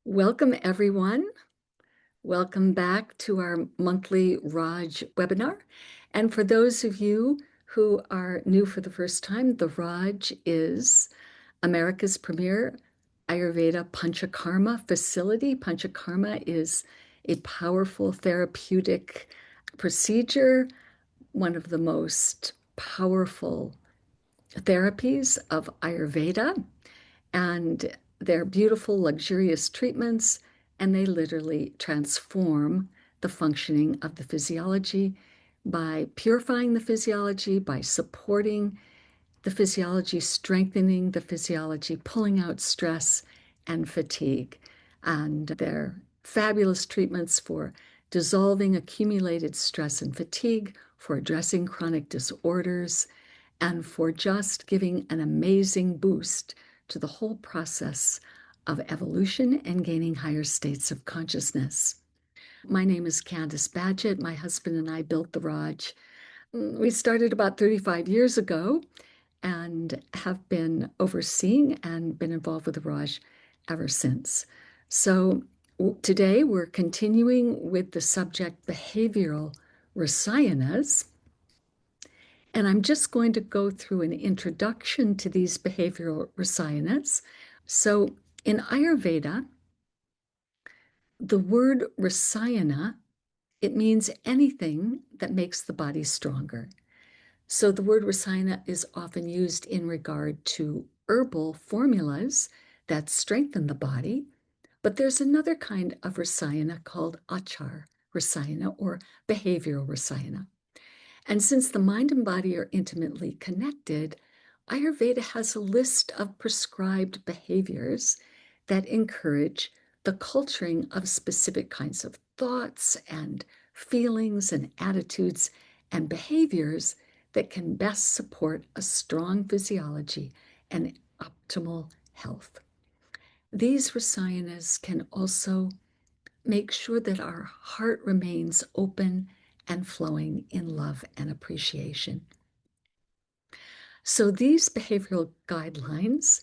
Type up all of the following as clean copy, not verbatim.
Welcome, everyone. Welcome back to our monthly Raj webinar. And for those of you who are new for the first time, the Raj is America's premier Ayurveda Panchakarma facility. Panchakarma is a powerful therapeutic procedure, one of the most powerful therapies of Ayurveda. And they're beautiful, luxurious treatments, and they literally transform the functioning of the physiology by purifying the physiology, by supporting the physiology, strengthening the physiology, pulling out stress and fatigue. And they're fabulous treatments for dissolving accumulated stress and fatigue, for addressing chronic disorders, and for just giving an amazing boost to the whole process of evolution and gaining higher states of consciousness. My name is Candace Badgett. My husband and I built the Raj. We started about 35 years ago and have been overseeing and been involved with the Raj ever since. So today we're continuing with the subject behavioral rasayanas. And I'm just going to go through an introduction to these behavioral rasayanas. So in Ayurveda, the word rasayana, it means anything that makes the body stronger. So the word rasayana is often used in regard to herbal formulas that strengthen the body. But there's another kind of rasayana called Achara Rasayana or behavioral rasayana. And since the mind and body are intimately connected, Ayurveda has a list of prescribed behaviors that encourage the culturing of specific kinds of thoughts and feelings and attitudes and behaviors that can best support a strong physiology and optimal health. These rasayanas can also make sure that our heart remains open and flowing in love and appreciation. So these behavioral guidelines,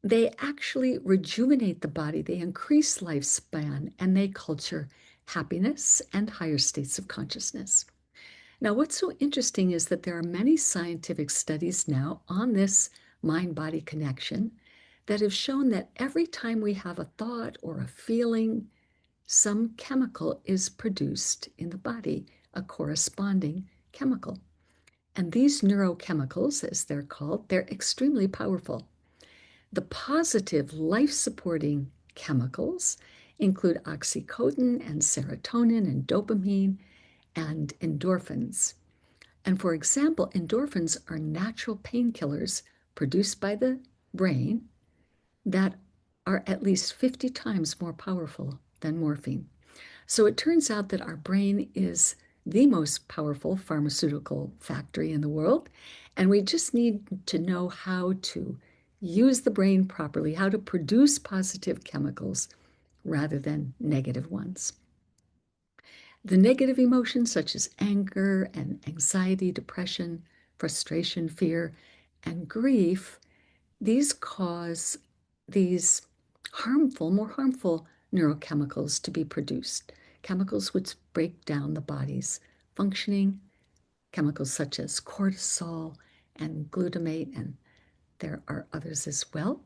they actually rejuvenate the body, they increase lifespan, and they culture happiness and higher states of consciousness. Now, what's so interesting is that there are many scientific studies now on this mind-body connection that have shown that every time we have a thought or a feeling, some chemical is produced in the body, a corresponding chemical. And these neurochemicals, as they're called, they're extremely powerful. The positive life-supporting chemicals include oxytocin and serotonin and dopamine and endorphins. And for example, endorphins are natural painkillers produced by the brain that are at least 50 times more powerful than morphine. So it turns out that our brain is the most powerful pharmaceutical factory in the world, and we just need to know how to use the brain properly, how to produce positive chemicals rather than negative ones. The negative emotions such as anger and anxiety, depression, frustration, fear, and grief, these cause these more harmful neurochemicals to be produced, chemicals which break down the body's functioning, chemicals such as cortisol and glutamate, and there are others as well.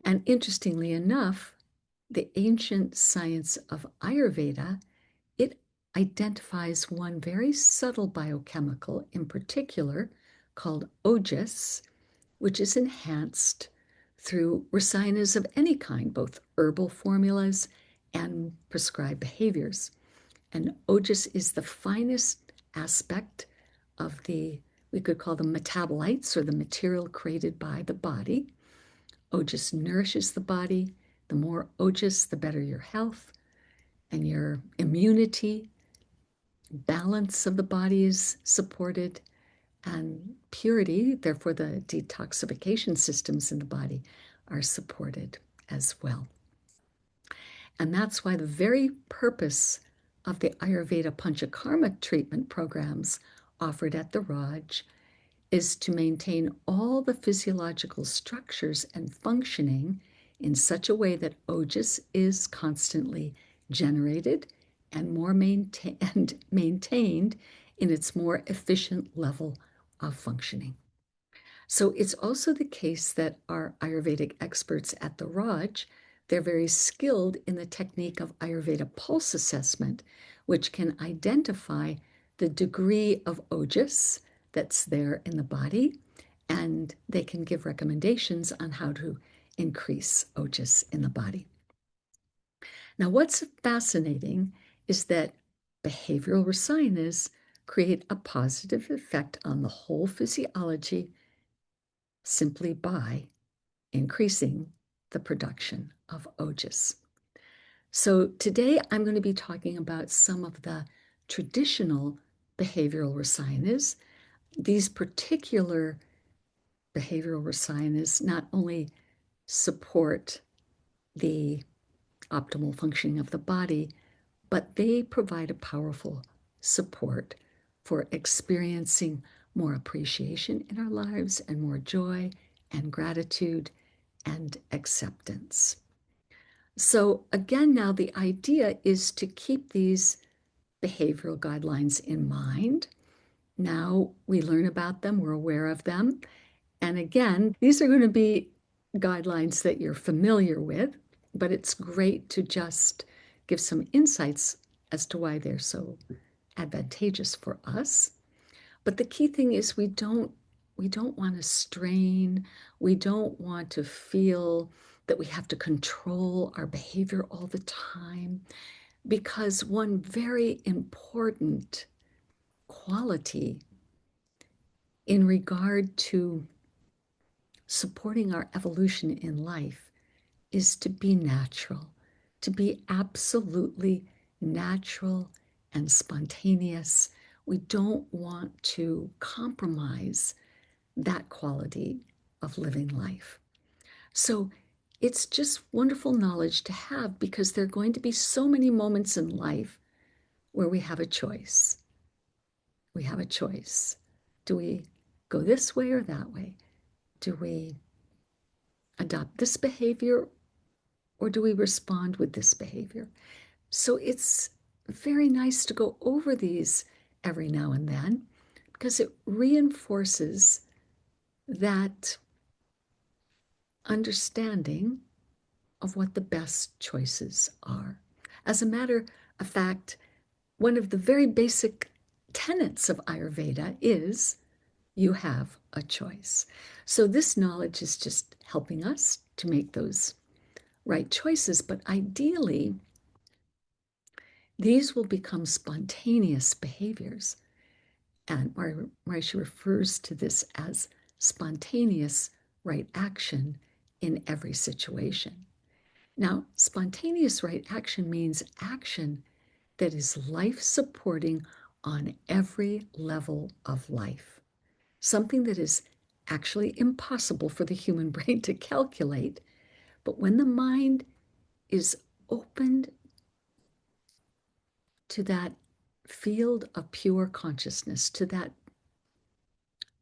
And interestingly enough, the ancient science of Ayurveda, it identifies one very subtle biochemical in particular called Ojas, which is enhanced through rasayanas of any kind, both herbal formulas and prescribed behaviors. And Ojas is the finest aspect of we could call them metabolites or the material created by the body. Ojas nourishes the body. The more Ojas, the better your health and your immunity. Balance of the body is supported, and purity, therefore the detoxification systems in the body, are supported as well. And that's why the very purpose of the Ayurveda Panchakarma treatment programs offered at the Raj is to maintain all the physiological structures and functioning in such a way that Ojas is constantly generated and maintained in its more efficient level of functioning. So it's also the case that our Ayurvedic experts at the Raj, they're very skilled in the technique of Ayurveda pulse assessment, which can identify the degree of Ojas that's there in the body, and they can give recommendations on how to increase Ojas in the body. Now, what's fascinating is that behavioral rasayanas create a positive effect on the whole physiology simply by increasing the production of Ojas. So today I'm going to be talking about some of the traditional behavioral rasayanas. These particular behavioral rasayanas not only support the optimal functioning of the body, but they provide a powerful support for experiencing more appreciation in our lives and more joy and gratitude and acceptance. So again, now the idea is to keep these behavioral guidelines in mind. Now we learn about them, we're aware of them. And again, these are going to be guidelines that you're familiar with, but it's great to just give some insights as to why they're so advantageous for us. But the key thing is we don't want to strain. We don't want to feel that we have to control our behavior all the time, because one very important quality in regard to supporting our evolution in life is to be natural, to be absolutely natural and spontaneous. We don't want to compromise that quality of living life. So it's just wonderful knowledge to have, because there are going to be so many moments in life where we have a choice. We have a choice. Do we go this way or that way? Do we adopt this behavior, or do we respond with this behavior? So it's very nice to go over these every now and then, because it reinforces that understanding of what the best choices are. As a matter of fact, one of the very basic tenets of Ayurveda is you have a choice. So this knowledge is just helping us to make those right choices, but ideally, these will become spontaneous behaviors. And Maharishi refers to this as spontaneous right action in every situation. Now, spontaneous right action means action that is life-supporting on every level of life. Something that is actually impossible for the human brain to calculate. But when the mind is opened to that field of pure consciousness, to that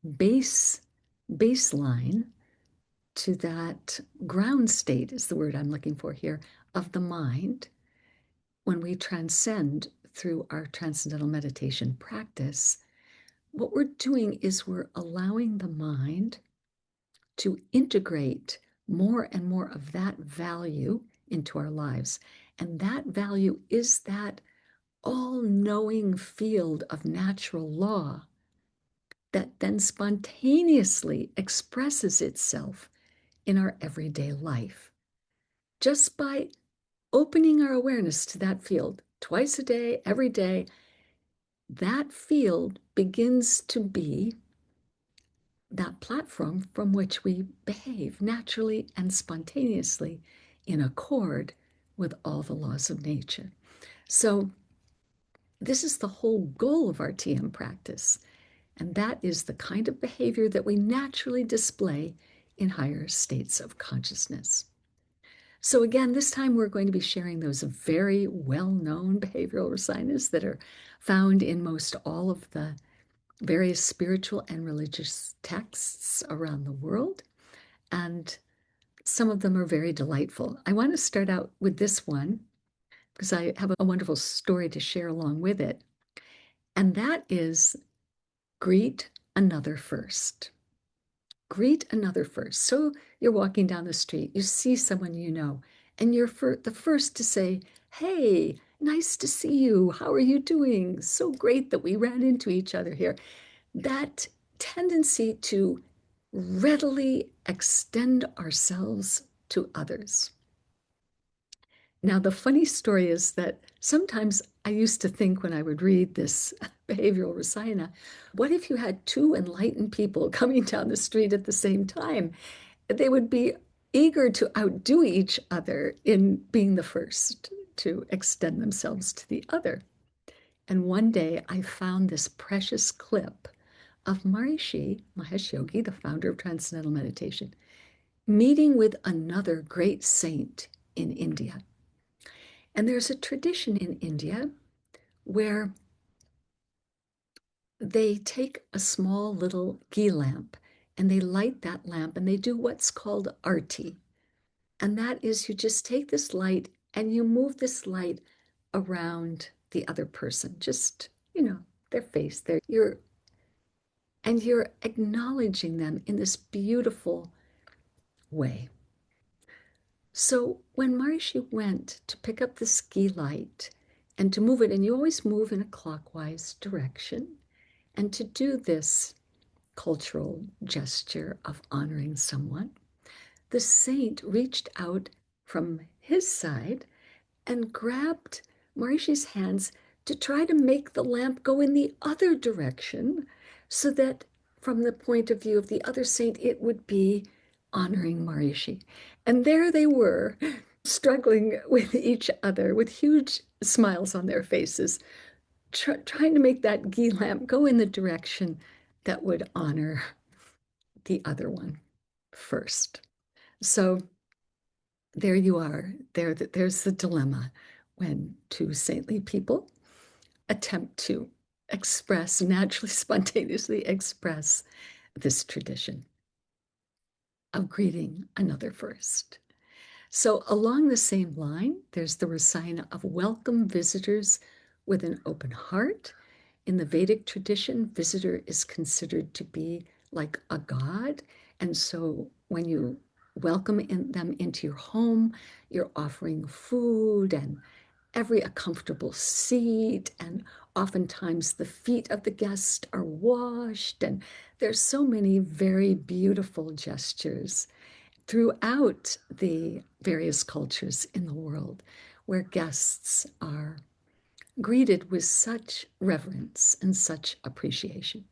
baseline, to that ground state is the word I'm looking for here, of the mind, when we transcend through our transcendental meditation practice, what we're doing is we're allowing the mind to integrate more and more of that value into our lives. And that value is that all-knowing field of natural law that then spontaneously expresses itself in our everyday life. Just by opening our awareness to that field twice a day, every day, that field begins to be that platform from which we behave naturally and spontaneously in accord with all the laws of nature. So this is the whole goal of our TM practice. And that is the kind of behavior that we naturally display in higher states of consciousness. So again, this time we're going to be sharing those very well-known behavioral rasayanas that are found in most all of the various spiritual and religious texts around the world. And Some of them are very delightful. I want to start out with this one because I have a wonderful story to share along with it. And that is greet another first. Greet another first. So you're walking down the street, you see someone you know, and you're the first to say, "Hey, nice to see you. How are you doing? So great that we ran into each other here." That tendency to readily extend ourselves to others. Now, the funny story is that sometimes I used to think when I would read this Behavioral Rasayana, what if you had two enlightened people coming down the street at the same time? They would be eager to outdo each other in being the first to extend themselves to the other. And one day I found this precious clip of Maharishi Mahesh Yogi, the founder of Transcendental Meditation, meeting with another great saint in India. And there's a tradition in India where they take a small little ghee lamp and they light that lamp and they do what's called arti. And that is you just take this light and you move this light around the other person, just, their face, and you're acknowledging them in this beautiful way. So when Maharishi went to pick up the ski light and to move it, and you always move in a clockwise direction, and to do this cultural gesture of honoring someone, the saint reached out from his side and grabbed Maharishi's hands to try to make the lamp go in the other direction so that from the point of view of the other saint, it would be honoring Maharishi. And there they were, struggling with each other with huge smiles on their faces, trying to make that ghee lamp go in the direction that would honor the other one first. So there you are. There's the dilemma when two saintly people attempt to naturally, spontaneously express this tradition of greeting another first. So along the same line, there's the Rasayana of welcome visitors with an open heart. In the Vedic tradition, visitor is considered to be like a god. And so when you welcome them into your home, you're offering food and a comfortable seat, and oftentimes the feet of the guest are washed. And there's so many very beautiful gestures throughout the various cultures in the world where guests are greeted with such reverence and such appreciation.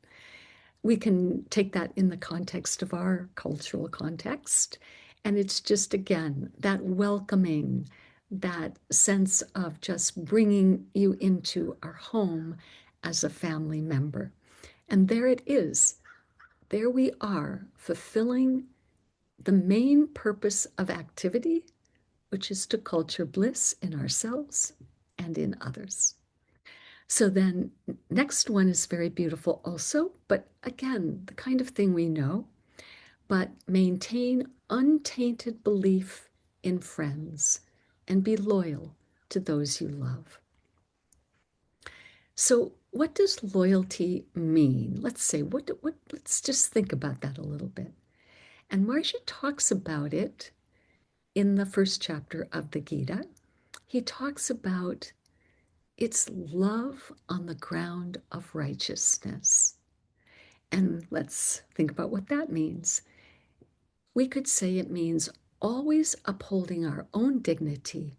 We can take that in the context of our cultural context, and it's just, again, that welcoming, that sense of just bringing you into our home as a family member. And there it is. There we are, fulfilling the main purpose of activity, which is to culture bliss in ourselves and in others. So then next one is very beautiful also, but again, the kind of thing we know, but maintain untainted belief in friends and be loyal to those you love. So what does loyalty mean? Let's say, let's just think about that a little bit. And Maharishi talks about it in the first chapter of the Gita. He talks about it's love on the ground of righteousness. And let's think about what that means. We could say it means always upholding our own dignity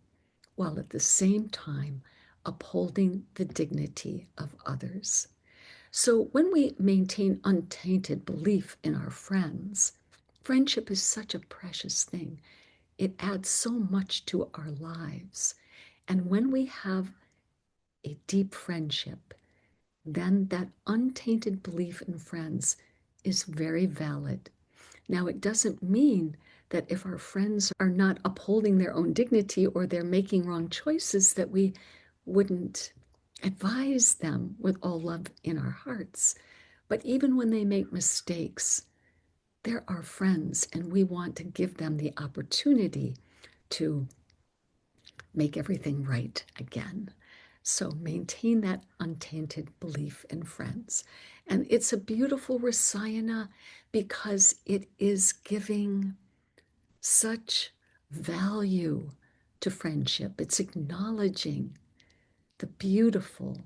while at the same time upholding the dignity of others. So when we maintain untainted belief in our friends, friendship is such a precious thing. It adds so much to our lives. And when we have a deep friendship, then that untainted belief in friends is very valid. Now, it doesn't mean that if our friends are not upholding their own dignity or they're making wrong choices, that we wouldn't advise them with all love in our hearts. But even when they make mistakes, They're our friends, and we want to give them the opportunity to make everything right again. So maintain that untainted belief in friends. And it's a beautiful Rasayana because it is giving such value to friendship. It's acknowledging the beautiful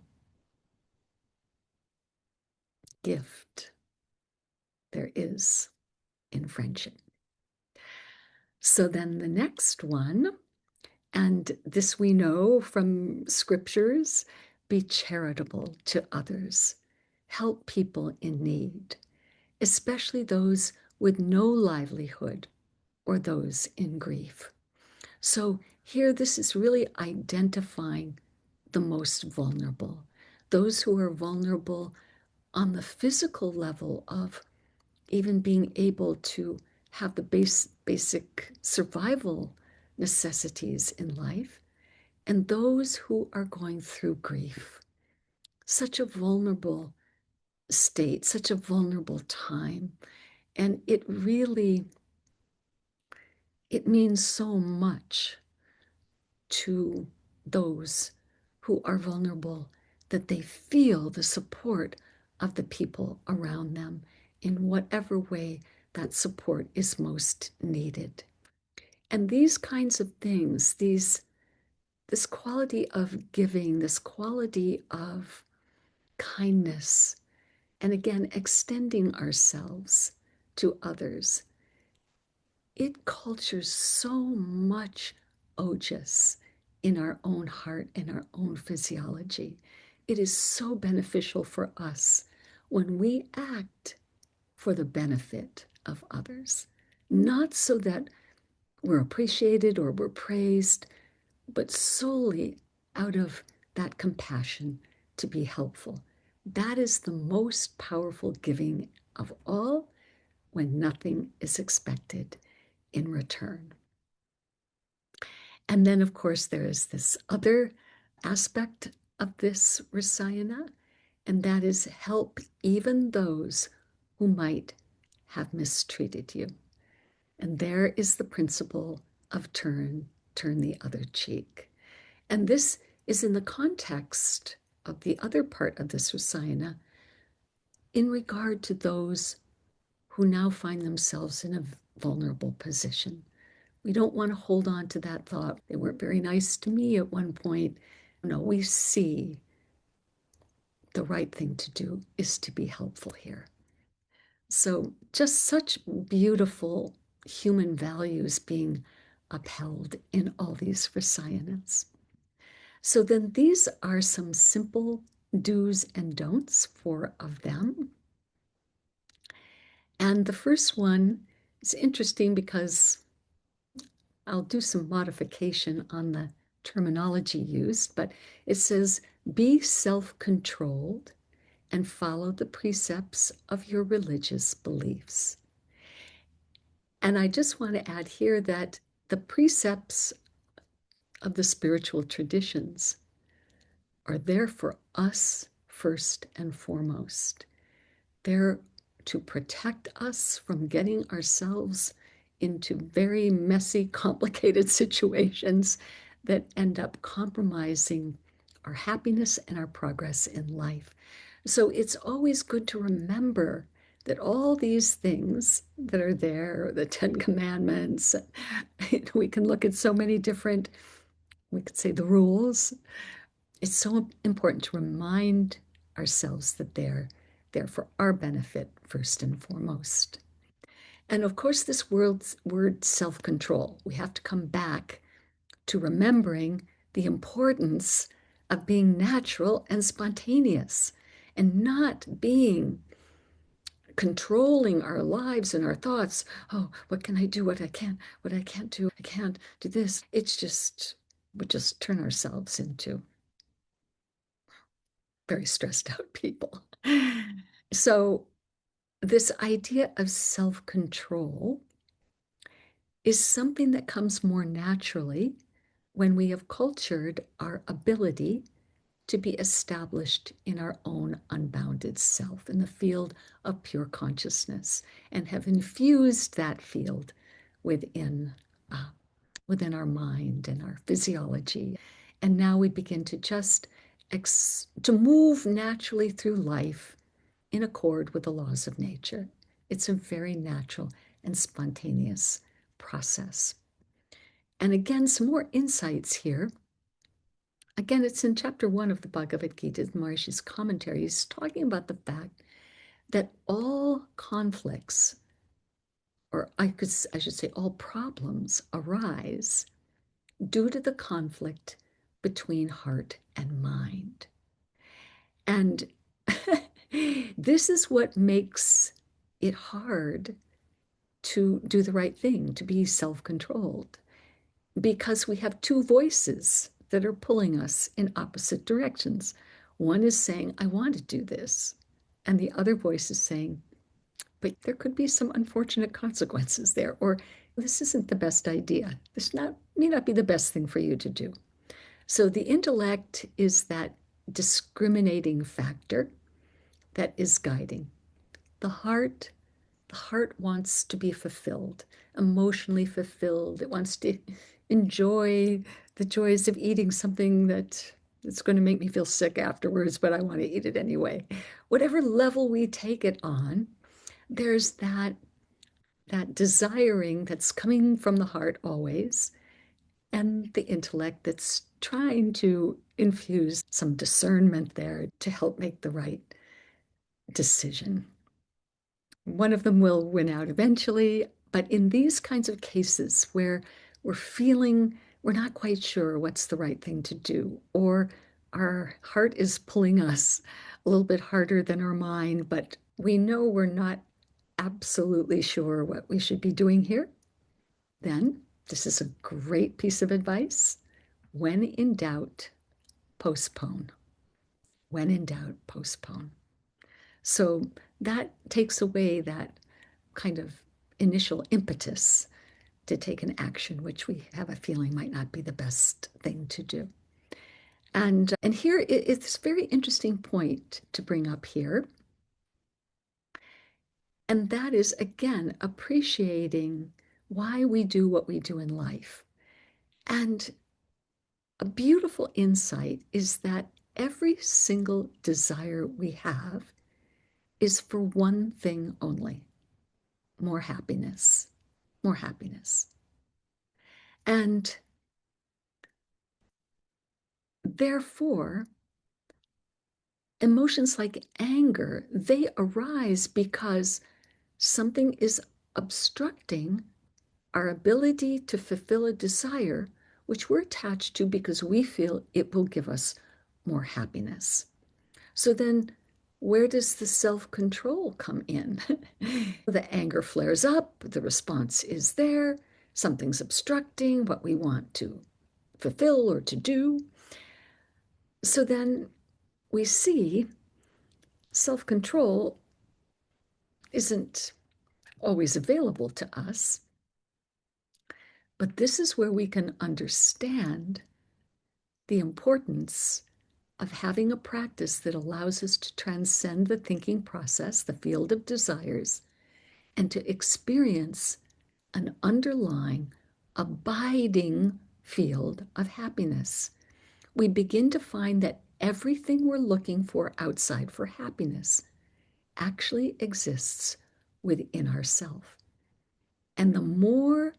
gift there is in friendship. So then the next one, and this we know from scriptures, be charitable to others, help people in need, especially those with no livelihood or those in grief. So here, this is really identifying the most vulnerable, those who are vulnerable on the physical level of even being able to have the basic survival necessities in life, and those who are going through grief. Such a vulnerable state, such a vulnerable time. And it means so much to those who are vulnerable that they feel the support of the people around them in whatever way that support is most needed. And these kinds of things, this quality of giving, this quality of kindness, and again, extending ourselves to others, it cultures so much ojas in our own heart and our own physiology. It is so beneficial for us when we act for the benefit of others, not so that we're appreciated or we're praised, but solely out of that compassion to be helpful. That is the most powerful giving of all, when nothing is expected in return. And then, of course, there is this other aspect of this Rasayana, and that is help even those who might have mistreated you. And there is the principle of turn the other cheek. And this is in the context of the other part of this Rasayana in regard to those who now find themselves in a vulnerable position. We don't want to hold on to that thought. They weren't very nice to me at one point. No, we see the right thing to do is to be helpful here. So just such beautiful human values being upheld in all these Rasayanas. So then these are some simple do's and don'ts, 4 of them. And the first one is interesting because I'll do some modification on the terminology used, but it says, be self-controlled and follow the precepts of your religious beliefs. And I just want to add here that the precepts of the spiritual traditions are there for us first and foremost. They're to protect us from getting ourselves into very messy, complicated situations that end up compromising our happiness and our progress in life. So it's always good to remember that all these things that are there, the 10 Commandments, we can look at so many different, we could say the rules. It's so important to remind ourselves that they're there for our benefit first and foremost. And of course, this word self-control, we have to come back to remembering the importance of being natural and spontaneous and not being controlling our lives and our thoughts. Oh, what can I do? What I can't do? I can't do this. It's just, we just turn ourselves into very stressed out people. So this idea of self-control is something that comes more naturally when we have cultured our ability to be established in our own unbounded self, in the field of pure consciousness, and have infused that field within, uh, within our mind and our physiology. And now we begin to just to move naturally through life in accord with the laws of nature. It's a very natural and spontaneous process. And again, some more insights here. Again, it's in chapter 1 of the Bhagavad Gita, Maharishi's commentary. He's talking about the fact that all conflicts, or I should say all problems, arise due to the conflict between heart and mind. And this is what makes it hard to do the right thing, to be self-controlled, because we have two voices that are pulling us in opposite directions. One is saying, I want to do this. And the other voice is saying, but there could be some unfortunate consequences there, or this isn't the best idea. This may not be the best thing for you to do. So the intellect is that discriminating factor that is guiding. The heart wants to be fulfilled, emotionally fulfilled. It wants to enjoy the joys of eating something that it's going to make me feel sick afterwards, but I want to eat it anyway. Whatever level we take it on, there's that desiring that's coming from the heart always, and the intellect that's trying to infuse some discernment there to help make the right decision. One of them will win out eventually, but in these kinds of cases where we're not quite sure what's the right thing to do, or our heart is pulling us a little bit harder than our mind, but we know we're not absolutely sure what we should be doing here, then this is a great piece of advice. When in doubt, postpone. When in doubt, postpone. So that takes away that kind of initial impetus to take an action, which we have a feeling might not be the best thing to do. And here it's a very interesting point to bring up here. And that is, again, appreciating why we do what we do in life. And a beautiful insight is that every single desire we have is for one thing only: more happiness, more happiness. And therefore, emotions like anger, they arise because something is obstructing our ability to fulfill a desire which we're attached to because we feel it will give us more happiness. So then, where does the self-control come in? The anger flares up, the response is there, something's obstructing what we want to fulfill or to do. So then we see self-control isn't always available to us, but this is where we can understand the importance of having a practice that allows us to transcend the thinking process, the field of desires, and to experience an underlying, abiding field of happiness. We begin to find that everything we're looking for outside for happiness actually exists within ourselves. And the more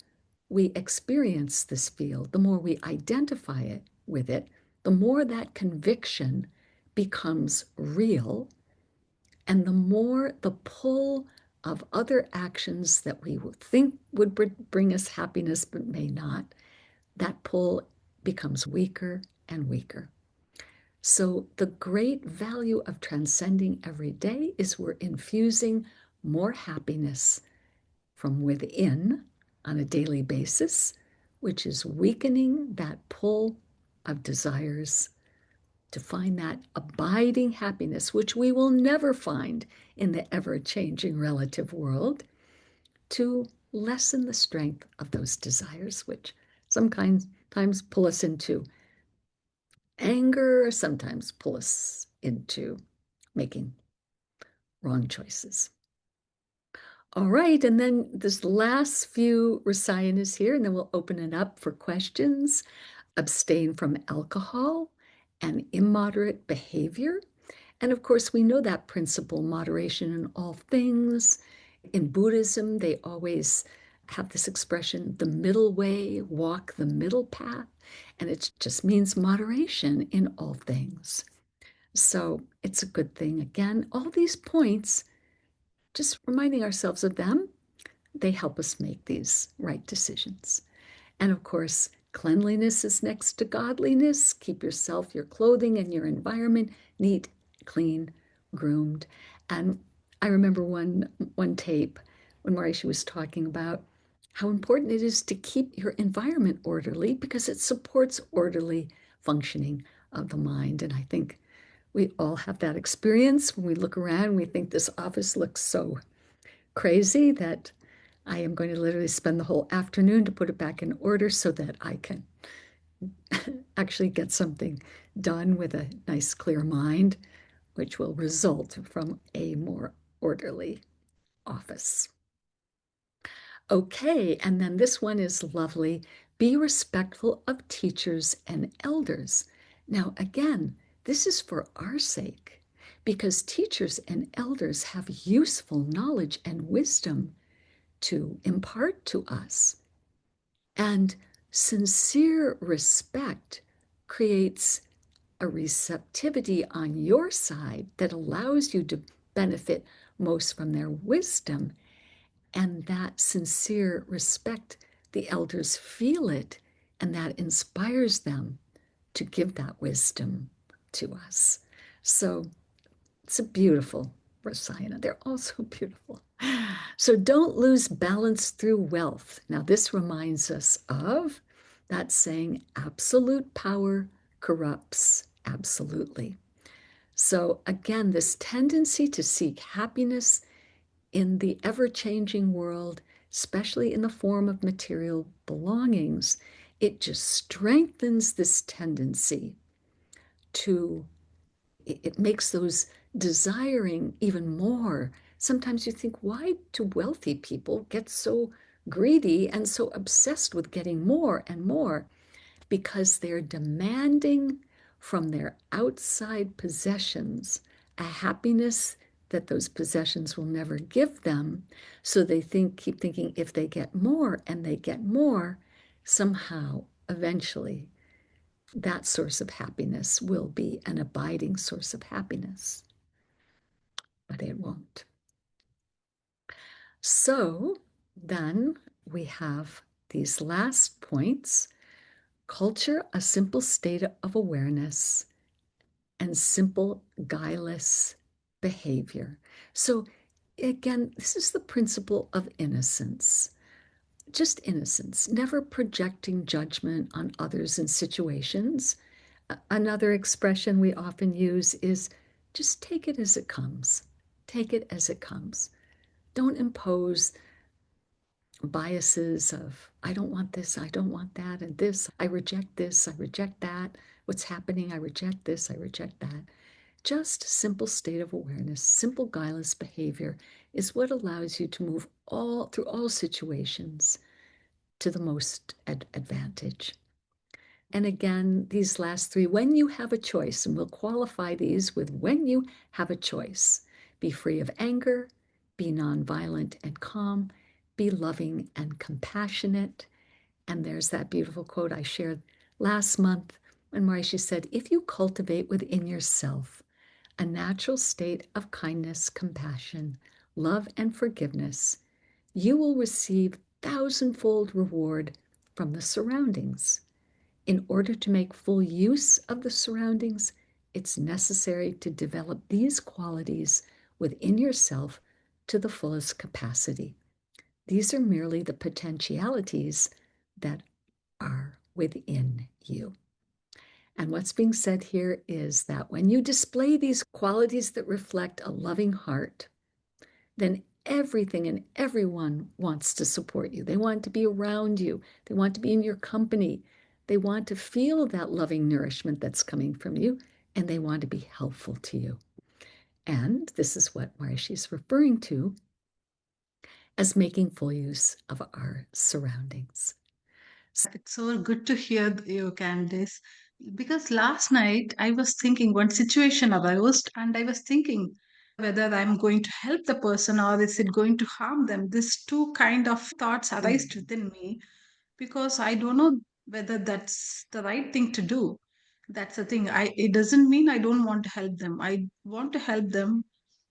we experience this field, the more we identify it with it, the more that conviction becomes real, and the more the pull of other actions that we would think would bring us happiness but may not, that pull becomes weaker and weaker. So the great value of transcending every day is we're infusing more happiness from within on a daily basis, which is weakening that pull of desires to find that abiding happiness, which we will never find in the ever-changing relative world, to lessen the strength of those desires, which sometimes pull us into anger sometimes pull us into making wrong choices. All right, and then this last few rasayanas here, and then we'll open it up for questions. Abstain from alcohol and immoderate behavior. And of course, we know that principle, moderation in all things. In Buddhism, they always have this expression, the middle way, walk the middle path. And it just means moderation in all things. So it's a good thing. Again, all these points, just reminding ourselves of them, they help us make these right decisions. And of course, cleanliness is next to godliness. Keep yourself, your clothing, and your environment neat, clean, groomed. And I remember one tape when Maharishi was talking about how important it is to keep your environment orderly because it supports orderly functioning of the mind. And I think we all have that experience when we look around, we think this office looks so crazy that I am going to literally spend the whole afternoon to put it back in order so that I can actually get something done with a nice, clear mind, which will result from a more orderly office. Okay, and then this one is lovely. Be respectful of teachers and elders. Now, again, this is for our sake because teachers and elders have useful knowledge and wisdom to impart to us. And sincere respect creates a receptivity on your side that allows you to benefit most from their wisdom. And that sincere respect, the elders feel it, and that inspires them to give that wisdom to us. So it's a beautiful Rasayana. They're all so beautiful. So don't lose balance through wealth. Now, this reminds us of that saying, absolute power corrupts absolutely. So again, this tendency to seek happiness in the ever-changing world, especially in the form of material belongings, it just strengthens this tendency to it makes those desiring even more. Sometimes you think, why do wealthy people get so greedy and so obsessed with getting more and more? Because they're demanding from their outside possessions a happiness that those possessions will never give them. So they keep thinking if they get more and they get more, somehow, eventually, that source of happiness will be an abiding source of happiness, but it won't. So then we have these last points. Culture, a simple state of awareness, and simple, guileless behavior. So again, this is the principle of innocence. Just innocence, never projecting judgment on others and situations. Another expression we often use is just take it as it comes. Take it as it comes. Don't impose biases of, I don't want this, I don't want that, and this, I reject this, I reject that. What's happening, I reject this, I reject that. Just simple state of awareness, simple guileless behavior is what allows you to move through all situations to the most advantage. And again, these last three, when you have a choice, and we'll qualify these with when you have a choice, be free of anger, be nonviolent and calm, be loving and compassionate. And there's that beautiful quote I shared last month when Maharishi said, if you cultivate within yourself a natural state of kindness, compassion, love, and forgiveness, you will receive thousandfold reward from the surroundings. In order to make full use of the surroundings, it's necessary to develop these qualities within yourself to the fullest capacity. These are merely the potentialities that are within you. And what's being said here is that when you display these qualities that reflect a loving heart, then everything and everyone wants to support you. They want to be around you. They want to be in your company. They want to feel that loving nourishment that's coming from you, and they want to be helpful to you. And this is what Maharishi is referring to as making full use of our surroundings. It's so good to hear you, Candice. Because last night I was thinking one situation arose, and I was thinking whether I'm going to help the person or is it going to harm them. These two kind of thoughts arise within me because I don't know whether that's the right thing to do. That's the thing. It doesn't mean I don't want to help them. I want to help them,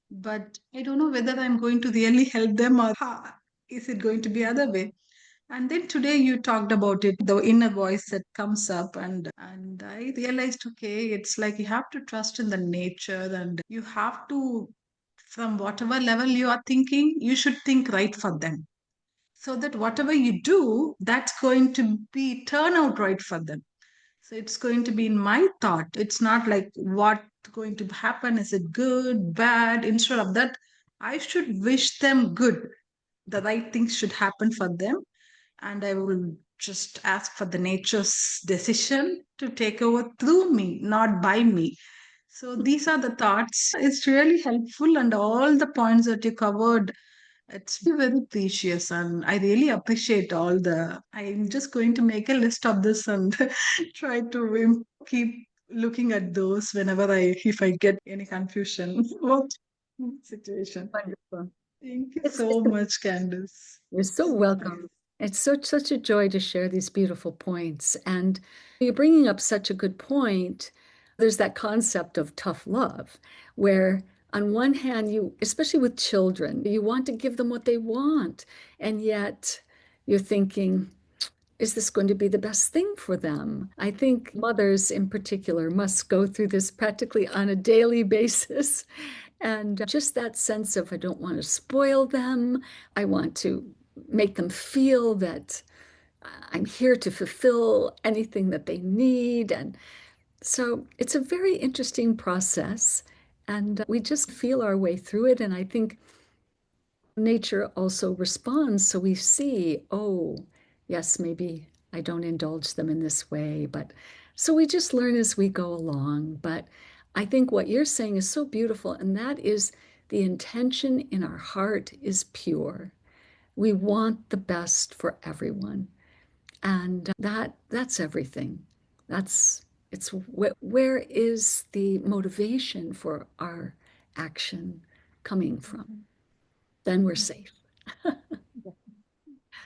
but I don't know whether I'm going to really help them or is it going to be other way. And then today you talked about it, the inner voice that comes up, and I realized, okay, it's like you have to trust in the nature, and you have to, from whatever level you are thinking, you should think right for them, so that whatever you do, that's going to be turn out right for them. So it's going to be in my thought. It's not like what going to happen. Is it good, bad? Instead of that, I should wish them good. The right things should happen for them. And I will just ask for the nature's decision to take over through me, not by me. So these are the thoughts. It's really helpful, and all the points that you covered, it's very precious, and I really appreciate all the. I'm just going to make a list of this and try to keep looking at those whenever if I get any confusion. What situation? Wonderful. Thank you It's so much, Candice. You're so So nice. welcome. It's such a joy to share these beautiful points. And you're bringing up such a good point. There's that concept of tough love, where on one hand, especially with children, you want to give them what they want. And yet you're thinking, is this going to be the best thing for them? I think mothers in particular must go through this practically on a daily basis. And just that sense of, I don't want to spoil them. I want to make them feel that I'm here to fulfill anything that they need. And so it's a very interesting process. And we just feel our way through it. And I think nature also responds. So we see, oh, yes, maybe I don't indulge them in this way. But so we just learn as we go along. But I think what you're saying is so beautiful. And that is the intention in our heart is pure. We want the best for everyone. And that's everything. It's where is the motivation for our action coming from? Then we're safe.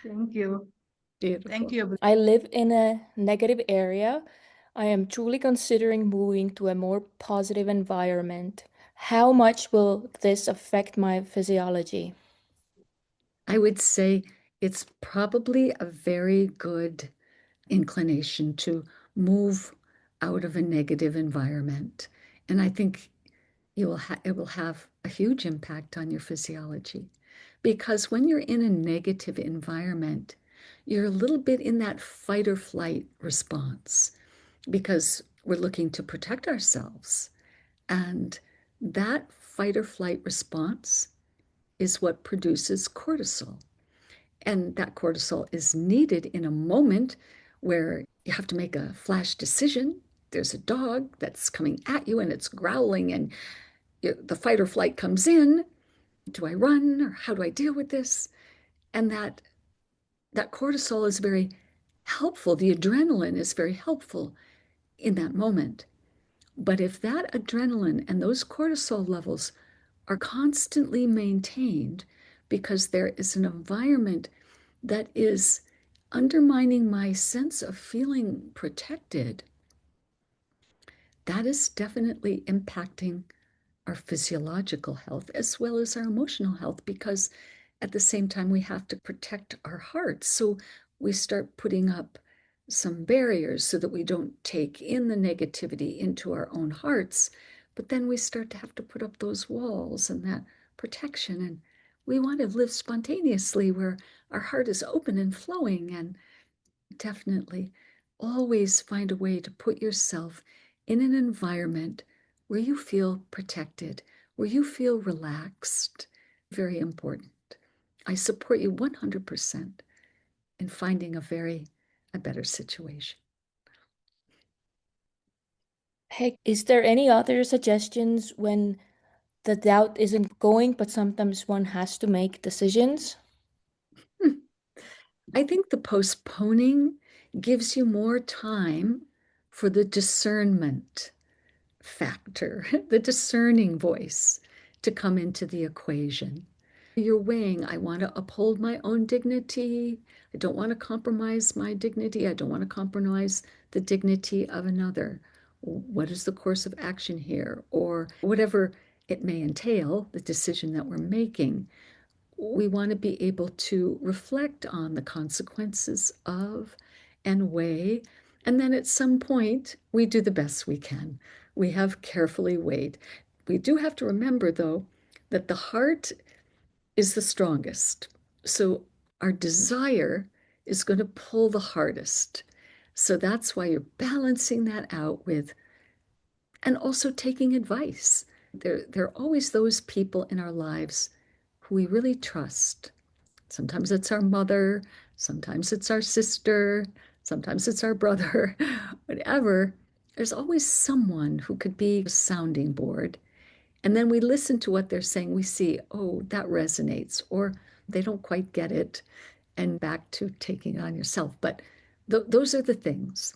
Thank you. Thank Beautiful. you. I live in a negative area. I am truly considering moving to a more positive environment. How much will this affect my physiology? I would say it's probably a very good inclination to move out of a negative environment. And I think it will have a huge impact on your physiology. Because when you're in a negative environment, you're a little bit in that fight or flight response because we're looking to protect ourselves. And that fight or flight response is what produces cortisol. And that cortisol is needed in a moment where you have to make a flash decision. There's a dog that's coming at you and it's growling, and the fight or flight comes in. Do I run or how do I deal with this? And that cortisol is very helpful. The adrenaline is very helpful in that moment. But if that adrenaline and those cortisol levels are constantly maintained because there is an environment that is undermining my sense of feeling protected, that is definitely impacting our physiological health as well as our emotional health, because at the same time we have to protect our hearts. So we start putting up some barriers so that we don't take in the negativity into our own hearts. But then we start to have to put up those walls and that protection. And we want to live spontaneously where our heart is open and flowing. And definitely always find a way to put yourself in an environment where you feel protected, where you feel relaxed. Very important. I support you 100% in finding a better situation. Hey, is there any other suggestions when the doubt isn't going, but sometimes one has to make decisions? I think the postponing gives you more time for the discernment factor, the discerning voice to come into the equation. You're weighing, I want to uphold my own dignity. I don't want to compromise my dignity. I don't want to compromise the dignity of another. What is the course of action here? Or whatever it may entail, the decision that we're making. We want to be able to reflect on the consequences of and weigh. And then at some point, we do the best we can. We have carefully weighed. We do have to remember, though, that the heart is the strongest. So our desire is going to pull the hardest. So that's why you're balancing that out with, and also taking advice. There are always those people in our lives who we really trust. Sometimes it's our mother, sometimes it's our sister, sometimes it's our brother, whatever. There's always someone who could be a sounding board. And then we listen to what they're saying. We see, oh, that resonates, or they don't quite get it, and back to taking it on yourself. But those are the things.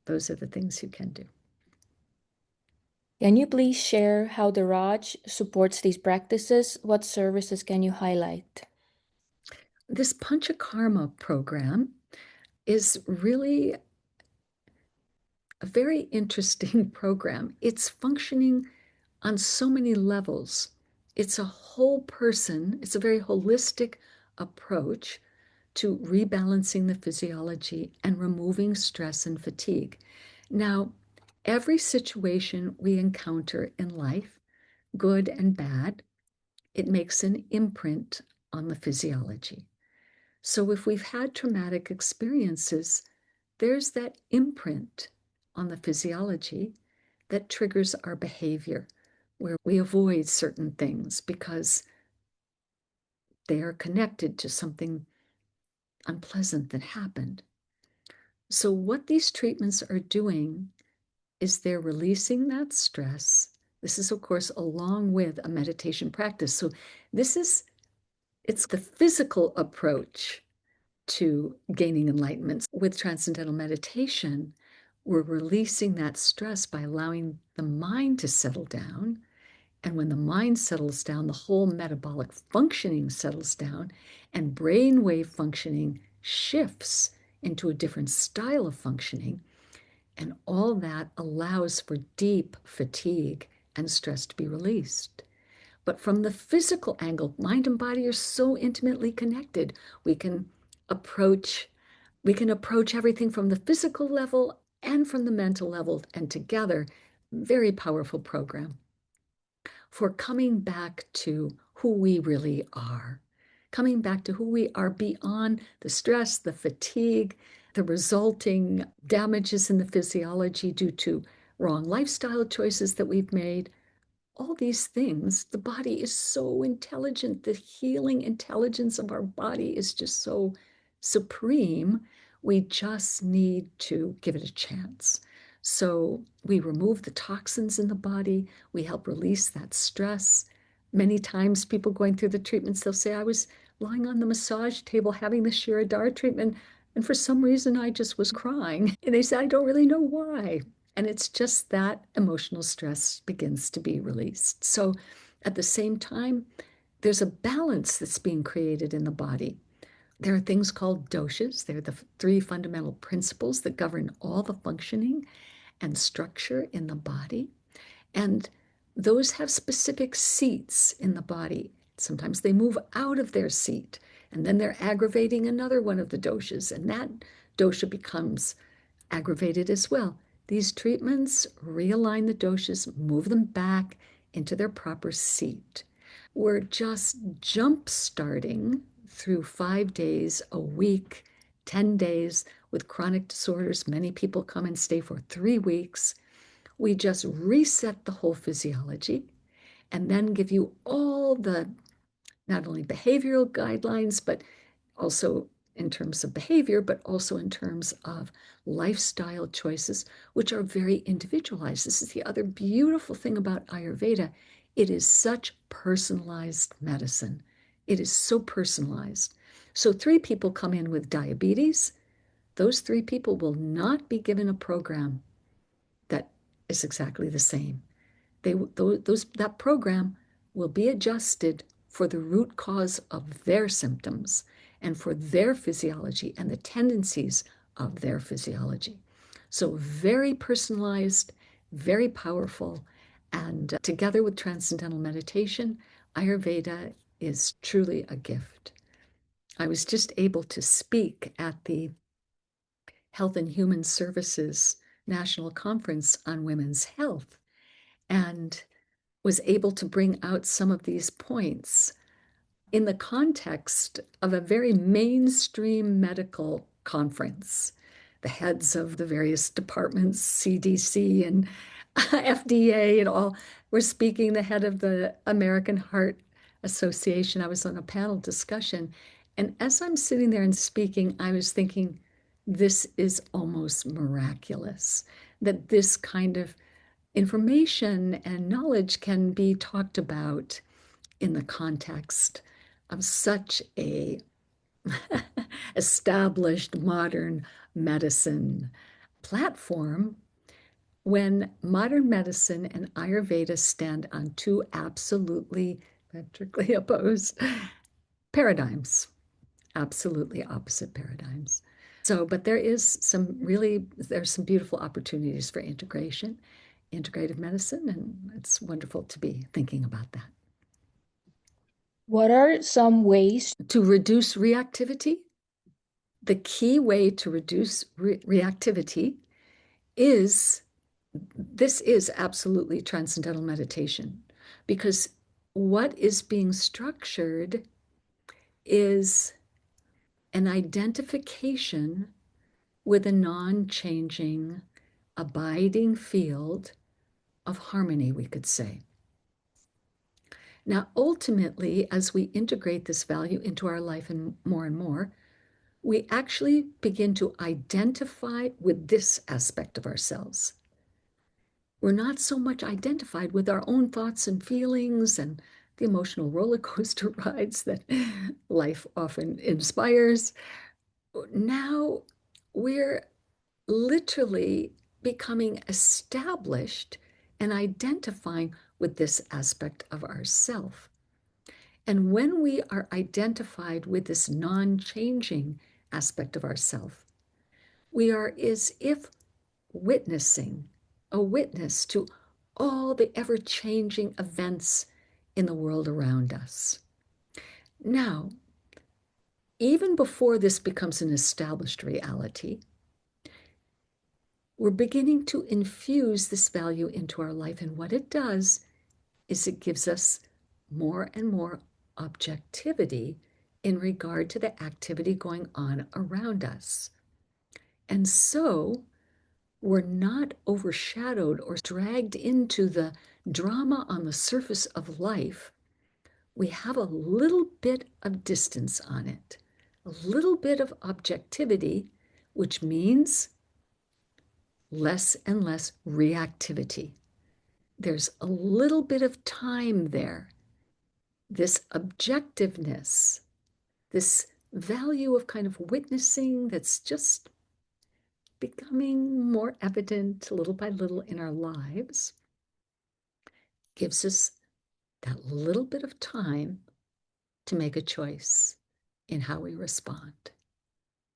Those are the things you can do. Can you please share how the Raj supports these practices? What services can you highlight? This Panchakarma program is really a very interesting program. It's functioning on so many levels. It's a whole person, it's a very holistic approach to rebalancing the physiology and removing stress and fatigue. Now, every situation we encounter in life, good and bad, it makes an imprint on the physiology. So if we've had traumatic experiences, there's that imprint on the physiology that triggers our behavior, where we avoid certain things because they are connected to something unpleasant that happened. So, what these treatments are doing is they're releasing that stress. This is, of course, along with a meditation practice. So, it's the physical approach to gaining enlightenment. With transcendental meditation, we're releasing that stress by allowing the mind to settle down. And when the mind settles down, the whole metabolic functioning settles down, and brainwave functioning shifts into a different style of functioning. And all that allows for deep fatigue and stress to be released. But from the physical angle, mind and body are so intimately connected. We can approach everything from the physical level and from the mental level, and together, very powerful program for coming back to who we really are, coming back to who we are beyond the stress, the fatigue, the resulting damages in the physiology due to wrong lifestyle choices that we've made. All these things, the body is so intelligent. The healing intelligence of our body is just so supreme. We just need to give it a chance. So we remove the toxins in the body. We help release that stress. Many times people going through the treatments, they'll say, I was lying on the massage table having the Shirodar treatment, and for some reason I just was crying. And they say, I don't really know why. And it's just that emotional stress begins to be released. So at the same time, there's a balance that's being created in the body. There are things called doshas. They're the three fundamental principles that govern all the functioning and structure in the body. And those have specific seats in the body. Sometimes they move out of their seat, and then they're aggravating another one of the doshas, and that dosha becomes aggravated as well. These treatments realign the doshas, move them back into their proper seat. We're just jump starting through 5 days a week, 10 days with chronic disorders. Many people come and stay for 3 weeks. We just reset the whole physiology and then give you all the not only behavioral guidelines, but also in terms of behavior, but also in terms of lifestyle choices, which are very individualized. This is the other beautiful thing about Ayurveda. It is such personalized medicine. It is so personalized. So 3 people come in with diabetes. Those 3 people will not be given a program that is exactly the same. That program will be adjusted for the root cause of their symptoms and for their physiology and the tendencies of their physiology. So very personalized, very powerful, and together with transcendental meditation, Ayurveda is truly a gift. I was just able to speak at the Health and Human Services National Conference on Women's Health and was able to bring out some of these points in the context of a very mainstream medical conference. The heads of the various departments, CDC and FDA and all, were speaking. The head of the American Heart Association. I was on a panel discussion. And as I'm sitting there and speaking, I was thinking, this is almost miraculous that this kind of information and knowledge can be talked about in the context of such a established modern medicine platform when modern medicine and Ayurveda stand on 2 absolutely diametrically opposed paradigms, absolutely opposite paradigms. So, but there's some beautiful opportunities for integration, integrative medicine, and it's wonderful to be thinking about that. What are some ways to reduce reactivity? The key way to reduce reactivity is absolutely transcendental meditation, because what is being structured is an identification with a non-changing, abiding field of harmony, we could say. Now, ultimately, as we integrate this value into our life and more, we actually begin to identify with this aspect of ourselves. We're not so much identified with our own thoughts and feelings and the emotional roller coaster rides that life often inspires. Now we're literally becoming established and identifying with this aspect of ourself. And when we are identified with this non-changing aspect of ourself, we are as if witnessing, a witness to all the ever-changing events in the world around us. Now, even before this becomes an established reality, we're beginning to infuse this value into our life. And what it does is it gives us more and more objectivity in regard to the activity going on around us. And so we're not overshadowed or dragged into the drama on the surface of life. We have a little bit of distance on it, a little bit of objectivity, which means less and less reactivity. There's a little bit of time there. This objectiveness, this value of kind of witnessing that's just becoming more evident little by little in our lives, gives us that little bit of time to make a choice in how we respond.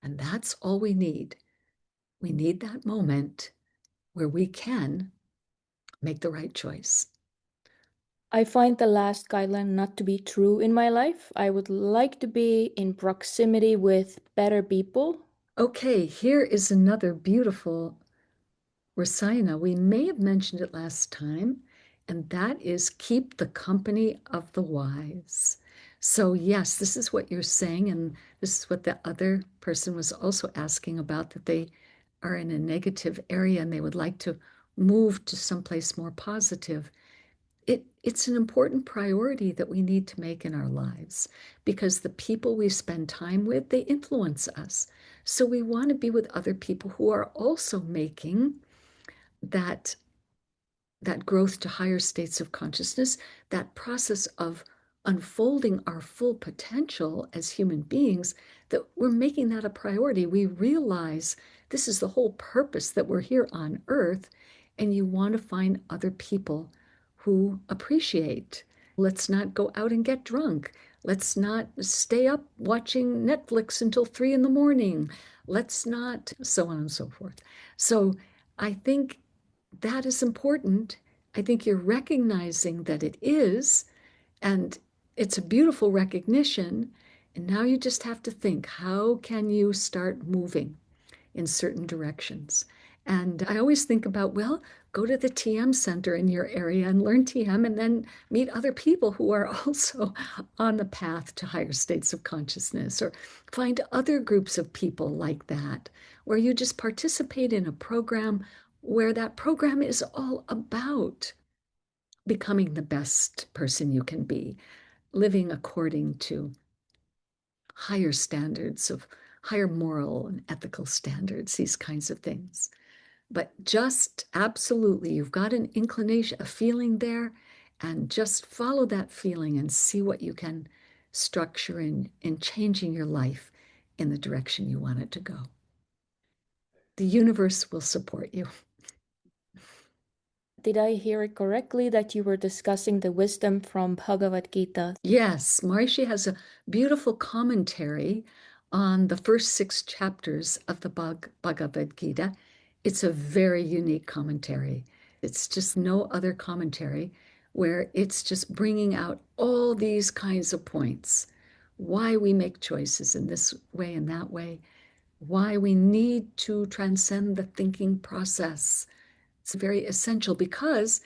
And that's all we need. We need that moment where we can make the right choice. I find the last guideline not to be true in my life. I would like to be in proximity with better people. Okay, here is another beautiful Rasayana. We may have mentioned it last time, and that is keep the company of the wise. So yes, this is what you're saying, and this is what the other person was also asking about, that they are in a negative area and they would like to move to someplace more positive. it's an important priority that we need to make in our lives because the people we spend time with, they influence us. So we want to be with other people who are also making that growth to higher states of consciousness, that process of unfolding our full potential as human beings, that we're making that a priority. We realize this is the whole purpose that we're here on earth, and you want to find other people who appreciate. Let's not go out and get drunk. Let's not stay up watching Netflix until 3 in the morning. Let's not, so on and so forth. So I think that is important. I think you're recognizing that it is, and it's a beautiful recognition. And now you just have to think, how can you start moving in certain directions? And I always think about, well, go to the TM center in your area and learn TM, and then meet other people who are also on the path to higher states of consciousness, or find other groups of people like that, where you just participate in a program where that program is all about becoming the best person you can be, living according to higher standards of higher moral and ethical standards, these kinds of things. But just absolutely, you've got an inclination, a feeling there, and just follow that feeling and see what you can structure in changing your life in the direction you want it to go. The universe will support you. Did I hear it correctly that you were discussing the wisdom from Bhagavad Gita? Yes, Maharishi has a beautiful commentary on the first 6 chapters of the Bhagavad Gita. It's a very unique commentary. It's just no other commentary where it's just bringing out all these kinds of points, why we make choices in this way and that way, why we need to transcend the thinking process. It's very essential because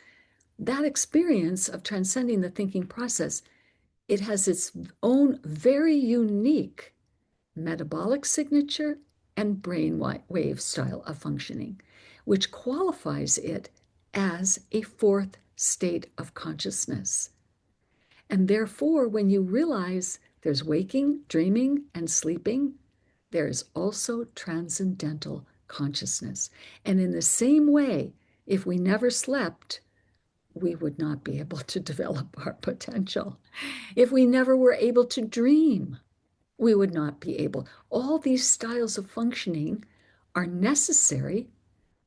that experience of transcending the thinking process, it has its own very unique metabolic signature and brain wave style of functioning, which qualifies it as a fourth state of consciousness. And therefore, when you realize there's waking, dreaming, and sleeping, there is also transcendental consciousness. And in the same way, if we never slept, we would not be able to develop our potential. If we never were able to dream, we would not be able. All these styles of functioning are necessary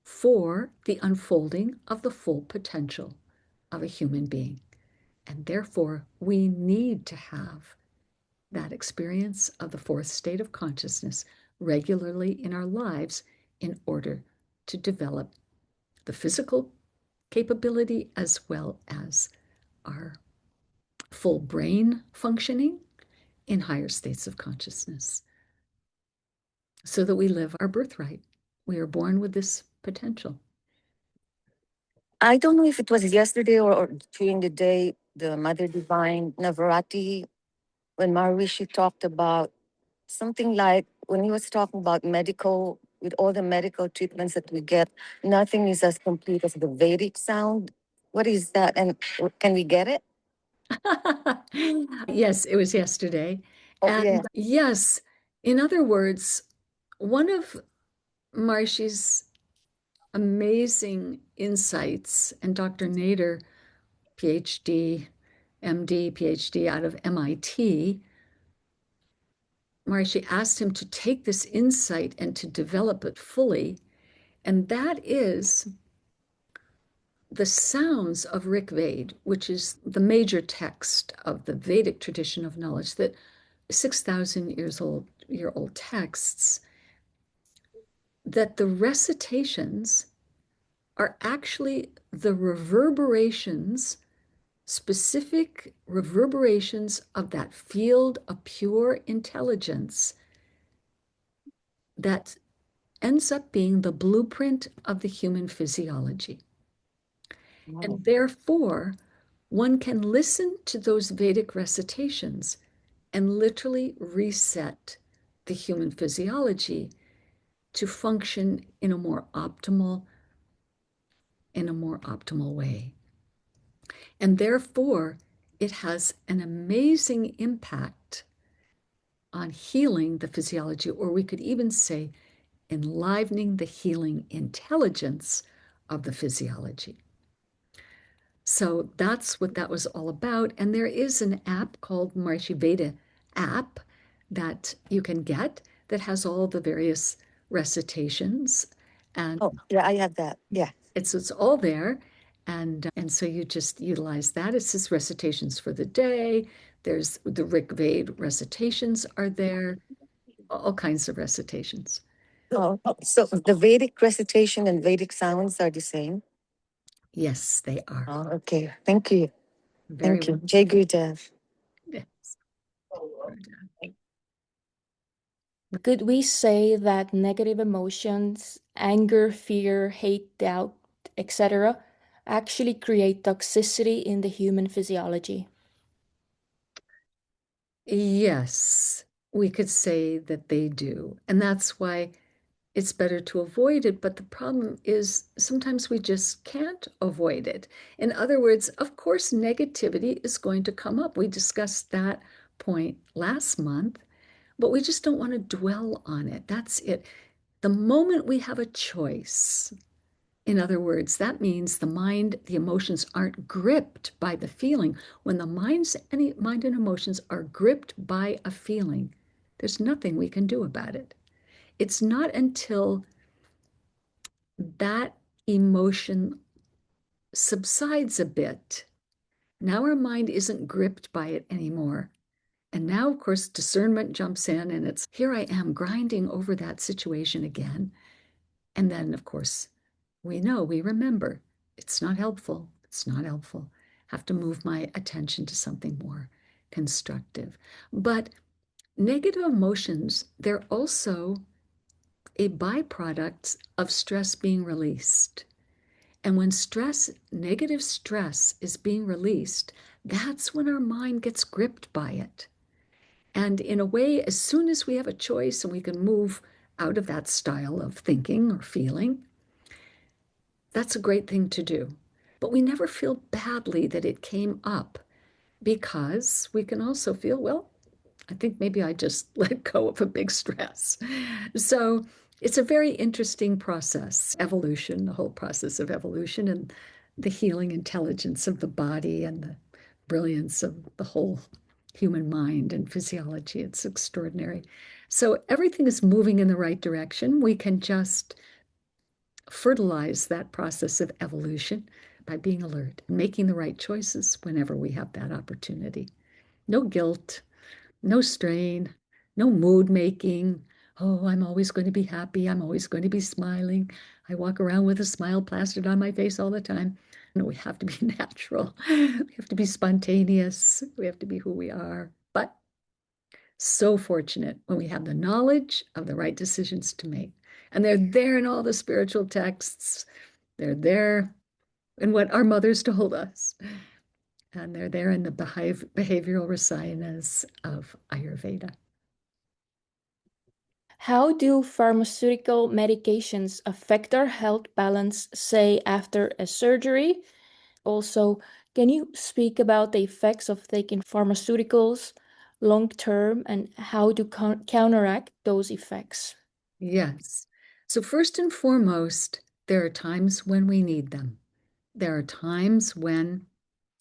for the unfolding of the full potential of a human being. And therefore, we need to have that experience of the fourth state of consciousness regularly in our lives in order to develop the physical capability as well as our full brain functioning in higher states of consciousness, so that we live our birthright. We are born with this potential. I don't know if it was yesterday or during the day, the Mother Divine Navarati, when Maharishi talked about something like, when he was talking about medical, with all the medical treatments that we get, nothing is as complete as the Vedic sound. What is that? And can we get it? Yes, it was yesterday. Oh, And yeah. yes, in other words, one of Marshy's amazing insights, and Dr. Nader, PhD, MD, PhD out of MIT, Maharshi asked him to take this insight and to develop it fully. And that is the sounds of Rig Veda, which is the major text of the Vedic tradition of knowledge, that 6,000 year old texts, that the recitations are actually the reverberations, specific reverberations of that field of pure intelligence that ends up being the blueprint of the human physiology. Wow. And therefore, one can listen to those Vedic recitations and literally reset the human physiology to function in a more optimal way. And therefore, it has an amazing impact on healing the physiology, or we could even say enlivening the healing intelligence of the physiology. So that's what that was all about. And there is an app called Maharishi Ayurveda app that you can get that has all the various recitations. And Oh, yeah, I have that. Yeah. it's all there. And so you just utilize that. It says recitations for the day. There's the Rig Veda recitations are there, all kinds of recitations. Oh, so the Vedic recitation and Vedic sounds are the same. Yes, they are. Oh, okay. Thank you. Very Thank you. well. Jai Gurudev. Yes. Could we say that negative emotions, anger, fear, hate, doubt, etc., actually create toxicity in the human physiology? Yes, we could say that they do. And that's why it's better to avoid it. But the problem is sometimes we just can't avoid it. In other words, of course, negativity is going to come up. We discussed that point last month, but we just don't want to dwell on it. That's it. The moment we have a choice, in other words, that means the mind, the emotions aren't gripped by the feeling. When the mind and emotions are gripped by a feeling, there's nothing we can do about it. It's not until that emotion subsides a bit. Now our mind isn't gripped by it anymore. And now, of course, discernment jumps in, and it's here I am grinding over that situation again. And then, of course, we remember it's not helpful. It's not helpful. Have to move my attention to something more constructive. But negative emotions, they're also a byproduct of stress being released. And when negative stress is being released, that's when our mind gets gripped by it. And in a way, as soon as we have a choice and we can move out of that style of thinking or feeling, that's a great thing to do. But we never feel badly that it came up because we can also feel, well, I think maybe I just let go of a big stress. So it's a very interesting process, evolution, the whole process of evolution and the healing intelligence of the body and the brilliance of the whole human mind and physiology. It's extraordinary. So everything is moving in the right direction. We can just fertilize that process of evolution by being alert and making the right choices whenever we have that opportunity. No guilt, no strain, no mood making. Oh, I'm always going to be happy. I'm always going to be smiling. I walk around with a smile plastered on my face all the time. No, we have to be natural. We have to be spontaneous. We have to be who we are. But so fortunate when we have the knowledge of the right decisions to make. And they're there in all the spiritual texts. They're there in what our mothers told us. And they're there in the behavioral rasayanas of Ayurveda. How do pharmaceutical medications affect our health balance, say, after a surgery? Also, can you speak about the effects of taking pharmaceuticals long term and how to counteract those effects? Yes. So, first and foremost, there are times when we need them. There are times when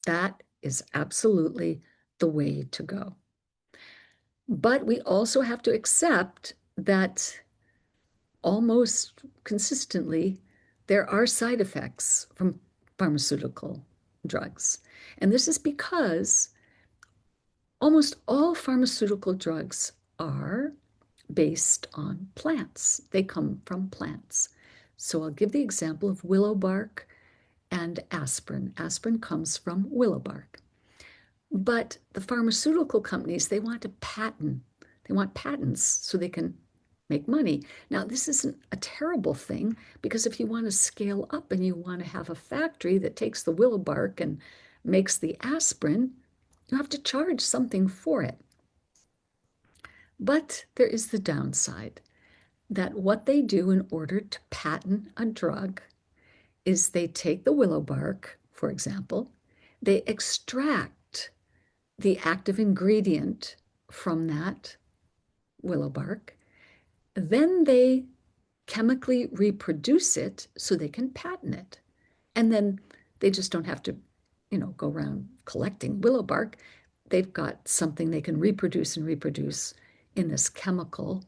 that is absolutely the way to go. But we also have to accept that almost consistently there are side effects from pharmaceutical drugs. And this is because almost all pharmaceutical drugs are based on plants. They come from plants. So I'll give the example of willow bark and aspirin. Aspirin comes from willow bark. But the pharmaceutical companies, they want to patent. They want patents so they can make money. Now, this isn't a terrible thing because if you want to scale up and you want to have a factory that takes the willow bark and makes the aspirin, you have to charge something for it. But there is the downside that what they do in order to patent a drug is they take the willow bark, for example, they extract the active ingredient from that willow bark. Then they chemically reproduce it so they can patent it. And then they just don't have to, go around collecting willow bark. They've got something they can reproduce and reproduce in this chemical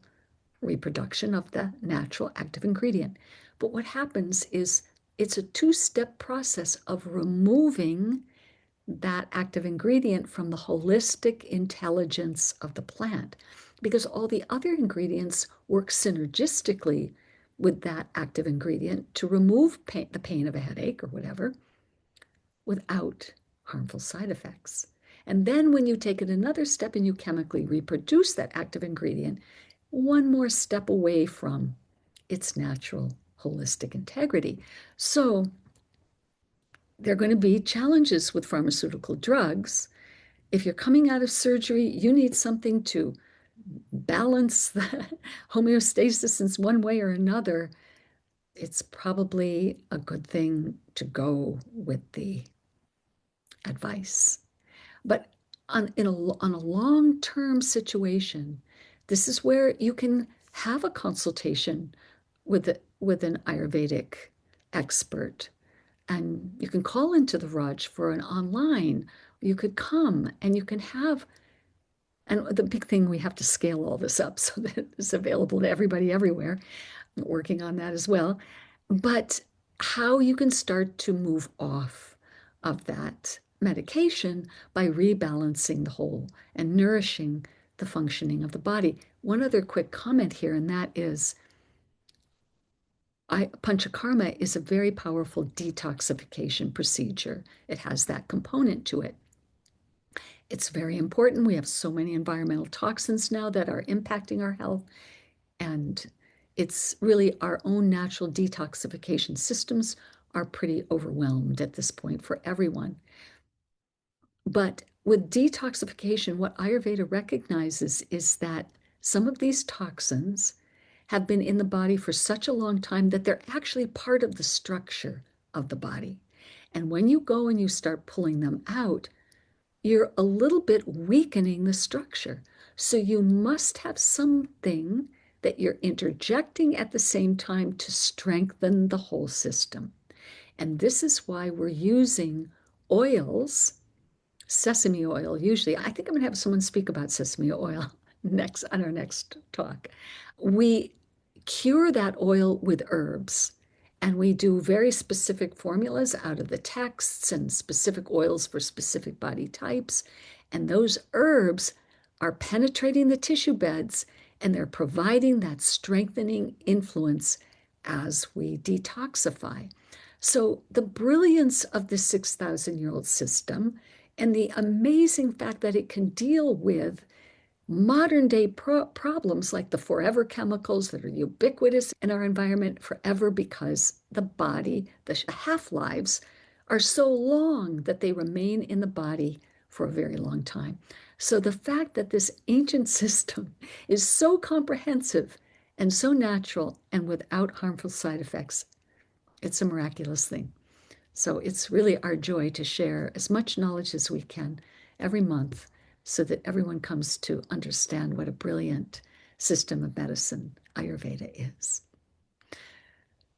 reproduction of the natural active ingredient. But what happens is it's a two-step process of removing that active ingredient from the holistic intelligence of the plant, because all the other ingredients work synergistically with that active ingredient to remove the pain of a headache or whatever without harmful side effects. And then when you take it another step and you chemically reproduce that active ingredient, one more step away from its natural holistic integrity. So there are going to be challenges with pharmaceutical drugs. If you're coming out of surgery, you need something to balance the homeostasis in one way or another. It's probably a good thing to go with the advice. But on a long-term situation, this is where you can have a consultation with an Ayurvedic expert. And you can call into the Raj for an online. You could come and you can have, and the big thing, we have to scale all this up so that it's available to everybody everywhere. I'm working on that as well. But how you can start to move off of that medication by rebalancing the whole and nourishing the functioning of the body. One other quick comment here, and that is panchakarma is a very powerful detoxification procedure. It has that component to it. It's very important. We have so many environmental toxins now that are impacting our health, and it's really our own natural detoxification systems are pretty overwhelmed at this point for everyone. But with detoxification, what Ayurveda recognizes is that some of these toxins have been in the body for such a long time that they're actually part of the structure of the body. And when you go and you start pulling them out, you're a little bit weakening the structure. So you must have something that you're interjecting at the same time to strengthen the whole system. And this is why we're using oils, sesame oil, usually. I think I'm going to have someone speak about sesame oil next on our next talk. We cure that oil with herbs, and we do very specific formulas out of the texts and specific oils for specific body types. And those herbs are penetrating the tissue beds and they're providing that strengthening influence as we detoxify. So the brilliance of the 6,000-year-old system and the amazing fact that it can deal with modern day problems like the forever chemicals that are ubiquitous in our environment forever, because the body, the half-lives are so long that they remain in the body for a very long time. So the fact that this ancient system is so comprehensive and so natural and without harmful side effects, it's a miraculous thing. So it's really our joy to share as much knowledge as we can every month so that everyone comes to understand what a brilliant system of medicine Ayurveda is.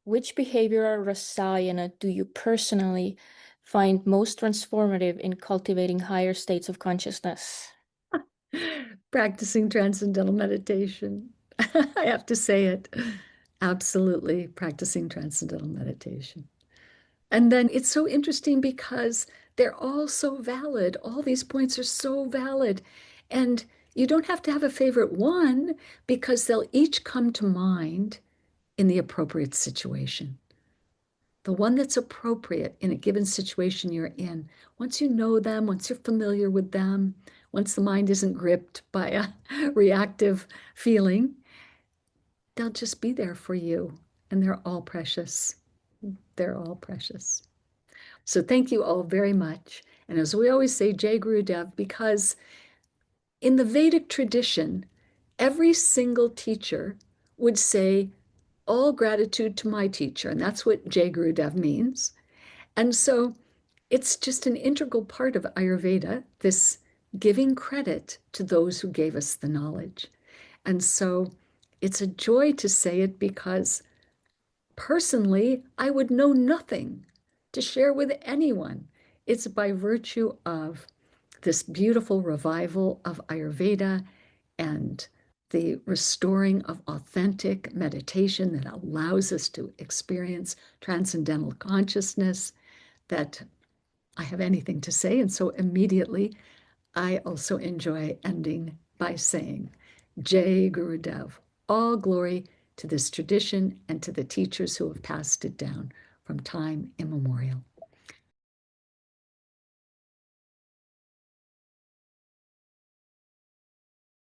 Which behavioral rasayana do you personally find most transformative in cultivating higher states of consciousness? Practicing transcendental meditation. I have to say it. Absolutely practicing transcendental meditation. And then it's so interesting because they're all so valid. All these points are so valid. And you don't have to have a favorite one because they'll each come to mind in the appropriate situation. The one that's appropriate in a given situation you're in. Once you know them, once you're familiar with them, once the mind isn't gripped by a reactive feeling, they'll just be there for you. And they're all precious. They're all precious. So thank you all very much. And as we always say, Jai Gurudev, because in the Vedic tradition, every single teacher would say, all gratitude to my teacher. And that's what Jai Gurudev means. And so it's just an integral part of Ayurveda, this giving credit to those who gave us the knowledge. And so it's a joy to say it because personally, I would know nothing to share with anyone. It's by virtue of this beautiful revival of Ayurveda and the restoring of authentic meditation that allows us to experience transcendental consciousness that I have anything to say. And so immediately, I also enjoy ending by saying, Jai Gurudev, all glory to this tradition and to the teachers who have passed it down from time immemorial.